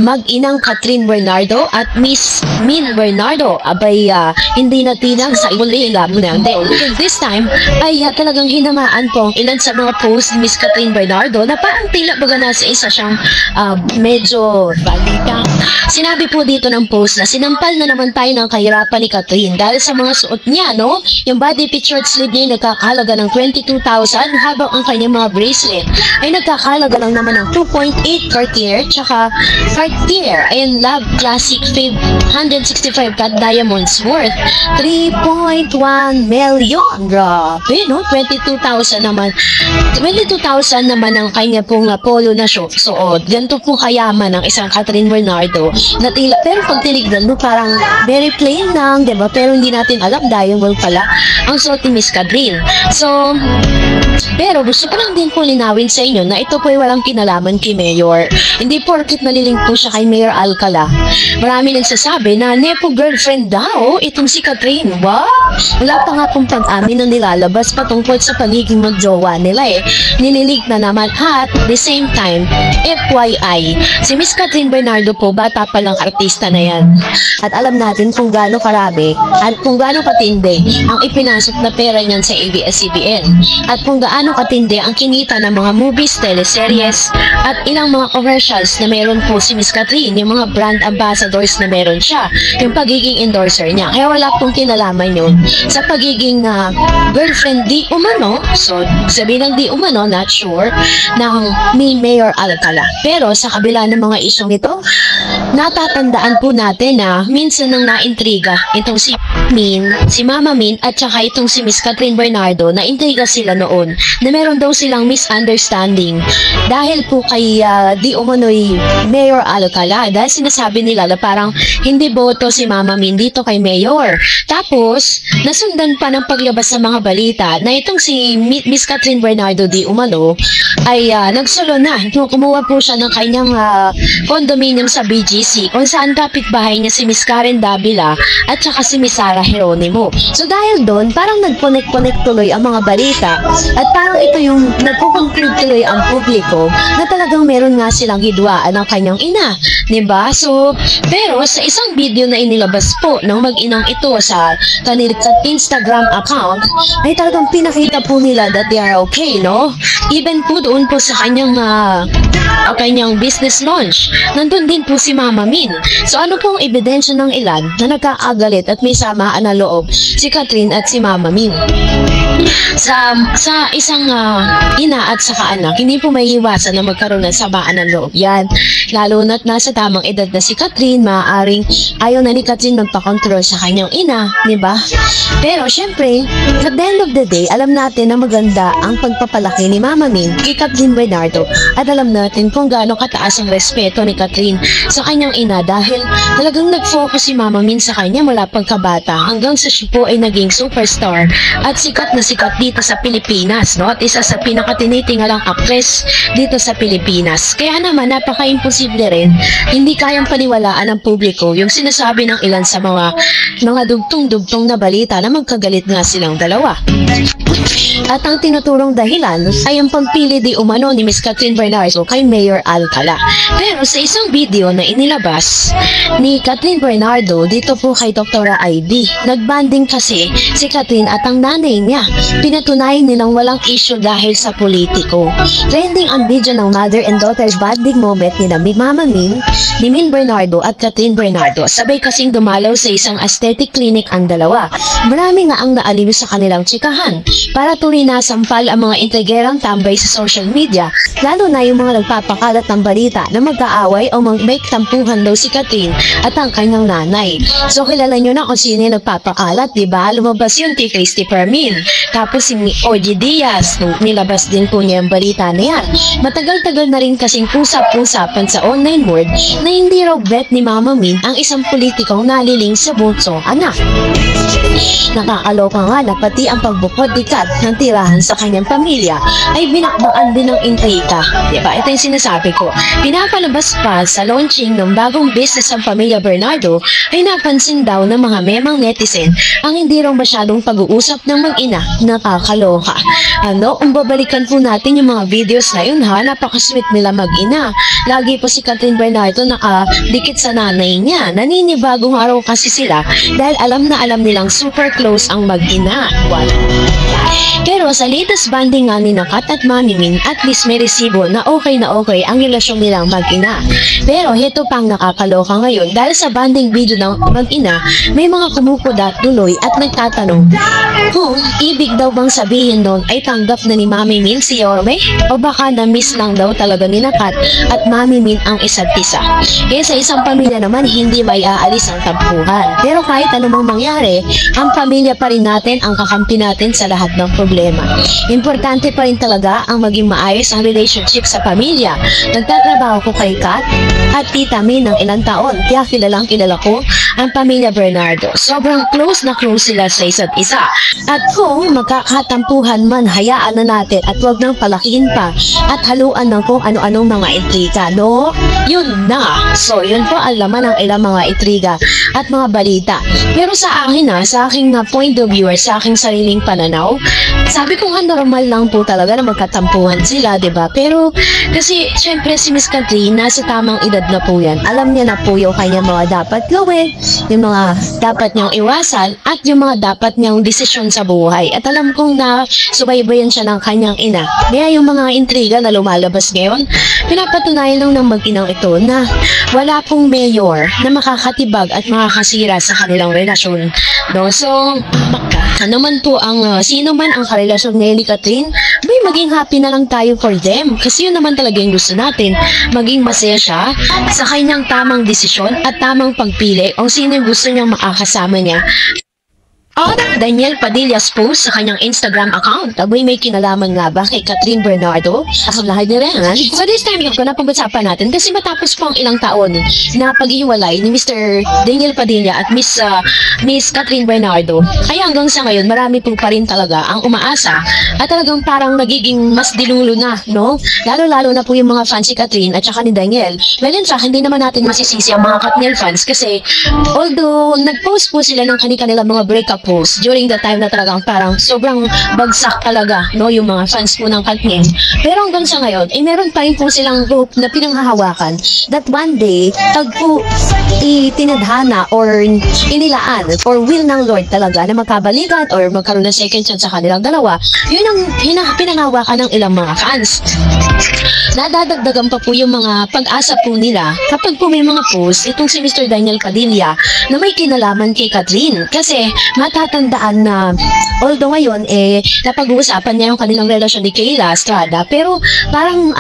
mag-inang Catherine Bernardo at Miss Min Bernardo abay hindi natinang sa iwalila muna. This time ay talagang hinamaan po ang ilan sa mga post ni Miss Catherine Bernardo na parang tila baga nasa isa siyang medyo balita. Sinabi po dito ng post na sinampal na naman tayo ng kahirapan ni Catherine dahil sa mga suot niya, no? Yung body picture sleeve niya nagkakahalaga ng 22,000 habang ang kanyang mga bracelet ay nagkakahalaga lang naman ng 2.8 Cartier tsaka Cartier and Love Classic Fave 165 cat diamonds worth 3.1 million. Grabe, no? 22,000 naman. 22,000 naman ang kanya pong polo na suot. Ganito po kayaman ng isang Catherine Bernardo na tila, pero pag tinignan mo parang very plain lang, diba? Pero hindi natin alam dahil pala ang suot ni Miss Catherine. So, pero gusto ko lang din po linawin sa inyo na ito po ay walang kinalaman kay Mayor. Hindi porket nalilink po siya kay Mayor Alcala. Marami nagsasabi na nepo girlfriend daw itong si Catherine. Wow! Wala pa nga pong pag-amin na nilalabas patungkol sa pagiging magjowa nila eh. Nililig na naman at the same time, FYI, si Miss Catherine Bernardo po bata pa lang artista na yan. At alam natin kung gaano karami at kung gaano katindi ang ipinasok na pera niyan sa ABS-CBN at kung gaano katindi ang kinita ng mga movies, teleseries at ilang mga commercials na meron po si Miss Catherine, yung mga brand ambassadors na meron siya, yung pagiging endorser niya. Kaya wala pong kinalaman yun sa pagiging girlfriend di umano, so sabihin ng di umano, not sure, ng ni Mayor Alcala. Pero sa kabila ng mga isyong ito, natatandaan po natin na minsan nang naintriga itong si Min, si Mama Min at saka itong si Miss Catherine Bernardo, na intriga sila noon na meron daw silang misunderstanding dahil po kay di umano'y Mayor Alcala, dahil sinasabi nila na parang hindi boto si Mama Min dito kay Mayor. Tapos nasundan pa ng paglabas sa mga balita na itong si Miss Catherine Bernardo di umano ay nagsulo na. Kumuha po siya ng kanyang condominium sa BGC kung saan kapitbahay niya si Miss Karen Davila at saka si Miss Sara Geronimo. So dahil doon, parang nag-connect tuloy ang mga balita at parang ito yung nagko-conclude tuloy ang publiko na talagang meron nga silang hidwaan ng kanyang ina. Diba? So, pero sa isang video na inilabas po ng mag-inang ito sa kanilang Instagram account, ay talagang pinakita po nila that they are okay, no? Even po doon po sa kanyang business launch, nandun din po si Mama Min. So ano pong ebidensya ng ilan na nagkaagalit at may samaan na loob si Catherine at si Mama Min? Sa isang ina at saka anak, hindi po may iwasan na magkaroon ng samaan ng loob yan. Lalo na't nasa tamang edad na si Catherine, maaaring ayaw na ni Catherine magpakontrol sa kanyang ina, di ba? Pero syempre, at the end of the day, alam natin na maganda ang pagpapalaki ni Mama Min kay Catherine Bernardo at alam natin kung gaano kataas ang respeto ni Catherine sa kanyang ina dahil talagang nag-focus si Mama Min sa kanya mula pagkabata hanggang sa siya po ay naging superstar at sikat na sikat dito sa Pilipinas, no? At isa sa pinakatinitingalang actress dito sa Pilipinas. Kaya naman napaka-imposible rin, hindi kayang paniwalaan ng publiko yung sinasabi ng ilan sa mga dugtong-dugtong na balita na magkagalit nga silang dalawa. At ang tinuturong dahilan ay ang pagpili di umano ni Miss Catherine Bernardo kay Mayor Alcala. Pero sa isang video na inilabas ni Catherine Bernardo dito po kay Dr. ID, nagbanding kasi si Catherine at ang nanay niya. Pinatunayan nilang walang issue dahil sa politiko. Trending ang video ng mother and daughter bonding moment ni Mama Min, ni Min Bernardo at Catherine Bernardo. Sabay kasing dumalaw sa isang aesthetic clinic ang dalawa. Marami nga ang naaliw sa kanilang tsikahan para tuloy na sampal ang mga intrigerang tambay sa social media, lalo na yung mga nagpapakalat ng balita na mag-aaway o may tampuhan daw si Catherine at ang kanyang nanay. So kilala nyo na kung sino yung nagpapakalat, diba? Lumabas yun kay Christopher Min. Tapos si OG Diaz, nilabas din po niya yung balita na yan. Matagal-tagal na rin kasing usap-usapan sa online world na hindi raw bet ni Mama Min ang isang politikong naliling sa bunsong anak. Nakakaloka nga na pati ang pagbukod ni Kat ng tirahan sa kanyang pamilya ay binakbakan din ng intriga. Diba? Ito yung sinasabi ko. Pinapalabas pa sa launching ng bagong business ng pamilya Bernardo ay napansin daw ng mga memang netizen ang hindi raw masyadong pag-uusap ng mag-ina. Nakakaloka. Kung babalikan po natin yung mga videos na yun ha, napakasweet nila mag-ina. Lagi po si Catherine Bernardo nakadikit sa nanay niya. Naninibagong araw kasi sila dahil alam na alam nilang super close ang mag-ina. Pero sa latest banding nga ni Kat at Mami Min at Miss may resibo na okay ang relasyon nilang mag-ina. Pero heto pang nakakaloka ngayon dahil sa banding video ng mag-ina, may mga kumukudat tuloy at nagtatanong kung ibig daw bang sabihin doon ay tanggap na ni Mami Min si Yorme o baka na-miss lang daw talaga ni Kat at Mami Min ang isa't isa. Kaya sa isang pamilya naman hindi may aalis ang tampuhan. Pero kahit anumang mangyari, ang pamilya pa rin natin ang kakampi natin sa lahat ng problema. Importante pa rin talaga ang maging maayos ang relationship sa pamilya. Nagtatrabaho ko kay Kat at Tita Min ng ilang taon, kaya kilalang kilala ko ang pamilya Bernardo. Sobrang close na close sila sa isa't isa. At kung magkakatampuhan man, hayaan na natin at huwag nang palakihin pa at haluan ng kung ano-anong mga intriga, no? Yun na. So, yun po ang laman ng ilang mga intriga at mga balita. Pero sa akin sa aking point of view or sa aking sariling pananaw, sabi ko nga normal lang po talaga na magkatampuhan sila, diba? Pero kasi syempre si Miss Catherine nasa tamang edad na po yan. Alam niya na po yung kanyang mga dapat gawin, yung mga dapat niyang iwasan at yung mga dapat niyang desisyon sa buhay. At alam kong na subaybayan siya ng kanyang ina. Kaya yung mga intriga na lumalabas ngayon, pinapatunayan lang ng mag-inang ito na wala pong mayor na makakatibag at makakasira sa kanilang relasyon. No? So, ano man po sino man ang karelasyon ngayon ni Catherine, may maging happy na lang tayo for them. Kasi yun naman talaga yung gusto natin. Maging masaya siya sa kanyang tamang desisyon at tamang pagpili kung sino yung gusto niyang makakasama niya. Daniel Padilla's post sa kanyang Instagram account. Aboy may kinalaman nga ba kay Catherine Bernardo? Ang lahat ni Rehan. So this time, ko na pag-usapan natin kasi matapos po ang ilang taon na pag-iwalay ni Mr. Daniel Padilla at Miss Catherine Bernardo. Kaya hanggang sa ngayon, marami po pa rin talaga ang umaasa at talagang parang nagiging mas dilulo na, no? Lalo-lalo na po yung mga fans si Catherine at saka ni Daniel. Well, in fact, hindi naman natin masisisi ang mga Catherine fans kasi although nag-post po sila ng kanilang mga breakup post during the time na talagang parang sobrang bagsak talaga, no, yung mga fans po ng Catherine. Pero hanggang sa ngayon, meron pa rin po silang hope na pinanghahawakan that one day, pag po itinadhana or inilaan or will ng Lord talaga na magkabalikan or magkaroon ng second chance sa kanilang dalawa, yun ang pinanghawakan ng ilang mga fans. Nadadagdagan pa po yung mga pag-asa po nila kapag po may mga post itong si Mr. Daniel Padilla na may kinalaman kay Catherine. Kasi matatandaan na although ngayon napag-uusapan niya yung kanilang relasyon ni Kayla Estrada, pero parang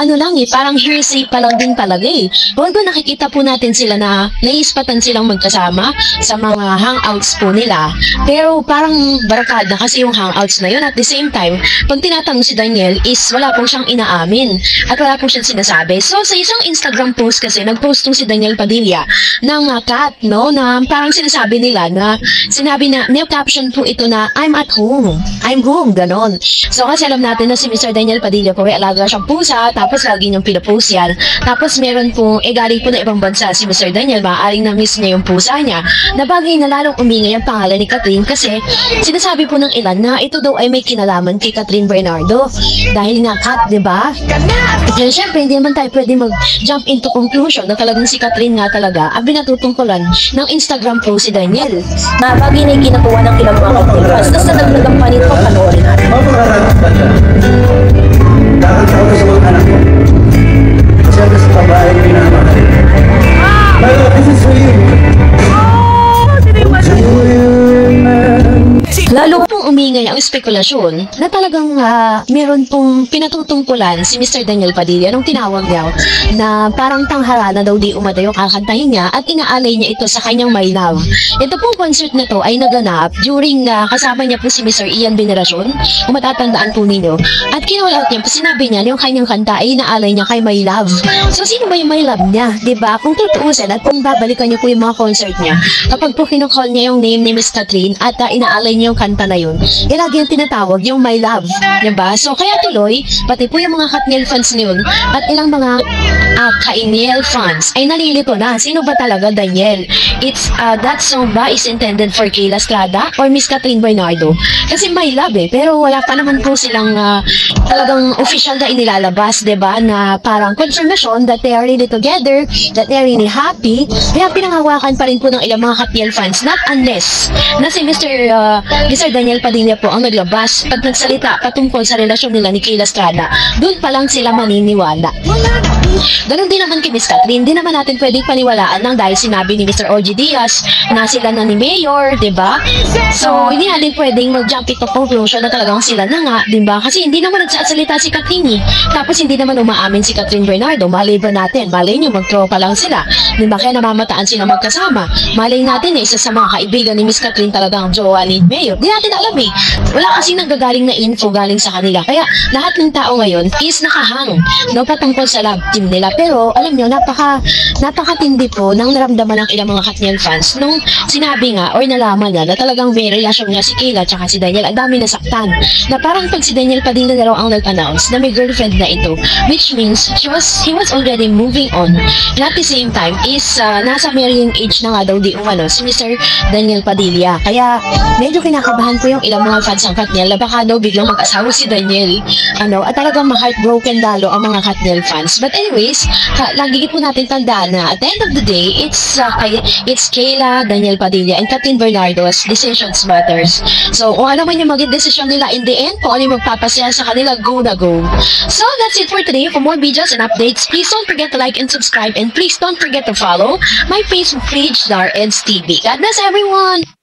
parang hearsay pa lang din talaga Although nakikita po natin sila na naispatan silang magkasama sa mga hangouts po nila, pero parang barkada kasi yung hangouts na yun. At the same time, pag tinatanong si Daniel is wala po siyang inaamin at wala po siyang sinasabi. So sa isang Instagram post kasi, nag-post si Daniel Padilla ng cat, no, na parang sinasabi nila na sinabi na, caption po ito na I'm at home. I'm home, ganon. So kasi alam natin na si Mr. Daniel Padilla po ay alaga siyang pusa, tapos lagi niyang pinapost yan. Tapos meron po, galing po na ibang bansa si Mr. Daniel, maaaring na-miss niya yung pusa niya, na bagay na lalong umingay ang pangalan ni Catherine kasi sinasabi po ng ilan na ito daw ay may kinalaman kay Catherine Bernardo. Dahil nga cat, diba? Kaya syempre, hindi naman tayo pwede mag-jump into conclusion na talagang si Catherine nga talaga ang binatutungkulan ng Instagram post si Daniel. Na bagay na ginagawa ng ilang mga kapatid. Tapos nadagdagan pa nito, panoorin natin. Kakanta ko sa mga anak ko. Siyempre sa babae ko pinamahal. Lalo, this is for you. Lalo pong umingay ang spekulasyon na talagang meron pong pinatutungkulan si Mr. Daniel Padilla nung tinawag niya na parang tanghara na daw di umadayo kakantahin niya at inaalay niya ito sa kanyang My Love. Ito pong concert na to ay naganap during kasama niya po si Mr. Ian Veneracion, kung matatandaan po ninyo. At kinulot niya, sinabi niya yung kanyang kanta ay inaalay niya kay My Love. So sino ba yung My Love niya? Diba? Kung tutuusin at kung babalikan niyo po yung mga concert niya, kapag po kinukall niya yung name ni Miss Catherine at inaalay niya yung kanta na yun, yan lagi yung tinatawag, yung my love. Diba? So, kaya tuloy, pati po yung mga Katniel fans ngayon at ilang mga Kainiel fans ay nalilito na. Sino ba talaga Daniel? It's, that song ba is intended for Kayla Estrada or Miss Catherine Bernardo? Kasi my love pero wala pa naman po silang talagang official na inilalabas, diba? Na parang confirmation that they are really together, that they are really happy. Kaya pinanghawakan pa rin po ng ilang mga Katniel fans, not unless na si Mr. Daniel Padilla po ang naglabas pag nagsalita patungkol sa relasyon nila ni Kayla Estrada. Doon pa lang sila maniniwala. Ganun din naman kay Miss Catherine, di naman natin pwedeng paniwalaan lang dahil sinabi ni Mr. O.G. Diaz na sila na ni Mayor, diba? So, hindi natin pwedeng mag-jump to conclusion na talagang sila na nga, diba? Kasi hindi naman nagsasalita si Catherine, tapos hindi naman umaamin si Catherine Bernardo. Malay ba natin? Malay nyo, mag-tropa lang sila. Diba? Kaya namamataan sila magkasama. Malay natin isa sa mga kaibigan ni Miss Catherine talagang jowa ni Mayor. Di natin alam Wala kasi nanggagaling na info galing sa kanila. Kaya lahat ng tao ngayon is nakahang, no, patungkol sa love team nila. Pero alam nyo, napakatindi po nang naramdaman ng ilang mga Katniel fans nung sinabi nga or nalaman na talagang may relasyon nga si Kayla at si Daniel. Ang dami nasaktan na parang pag si Daniel Padilla na raw ang nag-announce na may girlfriend na ito, which means he was already moving on. And at the same time is nasa marrying age na nga daw di umano si Mr. Daniel Padilla. Kaya medyo kinakabahan po yung ilang mga fans ng Katniel na baka daw biglang mag-asawa si Daniel at talagang ma-heartbroken lalo ang mga Katniel fans. But anyways, lagi po natin tandaan na at the end of the day, it's Kayla, Daniel Padilla, and Catherine Bernardo's decisions matters. So, kung ano man yung maging decision nila in the end, kung ano yung magpapasaya sa kanila, go na go. So, that's it for today. For more videos and updates, please don't forget to like and subscribe, and please don't forget to follow my Facebook page, Dar Eds TV. God bless everyone!